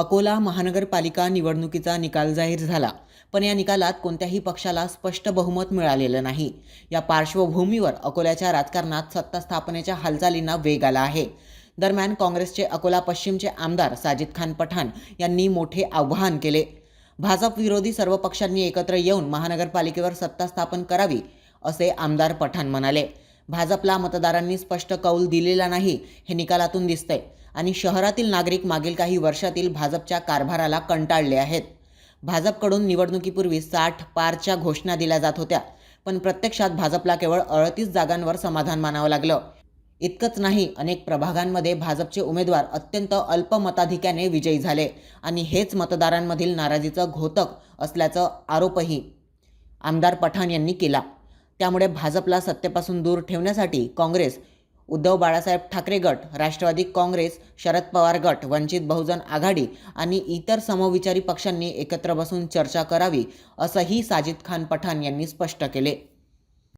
अकोला महानगरपालिका निवडणुकीचा निकाल जाहीर झाला, पण या निकालात कोणत्याही पक्षाला स्पष्ट बहुमत मिळालेलं नाही। या पार्श्वभूमीवर अकोल्याच्या राजकारणात सत्ता स्थापनेच्या हालचालींना वेग आला आहे। दरम्यान काँग्रेसचे अकोला पश्चिमचे आमदार साजिद खान पठाण यांनी मोठे आवाहन केले। भाजप विरोधी सर्व पक्षांनी एकत्र येऊन महानगरपालिकेवर सत्ता स्थापन करावी, असे आमदार पठाण म्हणाले। भाजपला मतदारांनी स्पष्ट कौल दिलेला नाही हे निकालातून दिसतंय आणि शहरातील नागरिक मागील काही वर्षातील भाजपच्या कारभाराला कंटाळले आहेत। भाजपकडून निवडणुकीपूर्वी 60 पारच्या घोषणा दिल्या जात होत्या, पण प्रत्यक्षात भाजपला केवळ 38 जागांवर समाधान मानावं लागलं। इतकंच नाही, अनेक प्रभागांमध्ये भाजपचे उमेदवार अत्यंत अल्प मताधिक्याने विजयी झाले आणि हेच मतदारांमधील नाराजीचं घोतक असल्याचा आरोपही आमदार पठाण यांनी केला। त्यामुळे भाजपला सत्तेपासून दूर ठेवण्यासाठी काँग्रेस, उद्धव बाळासाहेब ठाकरे गट, राष्ट्रवादी काँग्रेस, शरद पवार गट, वंचित बहुजन आघाडी आणि इतर समविचारी पक्षांनी एकत्र बसून चर्चा करावी, असंही साजिद खान पठाण यांनी स्पष्ट केले।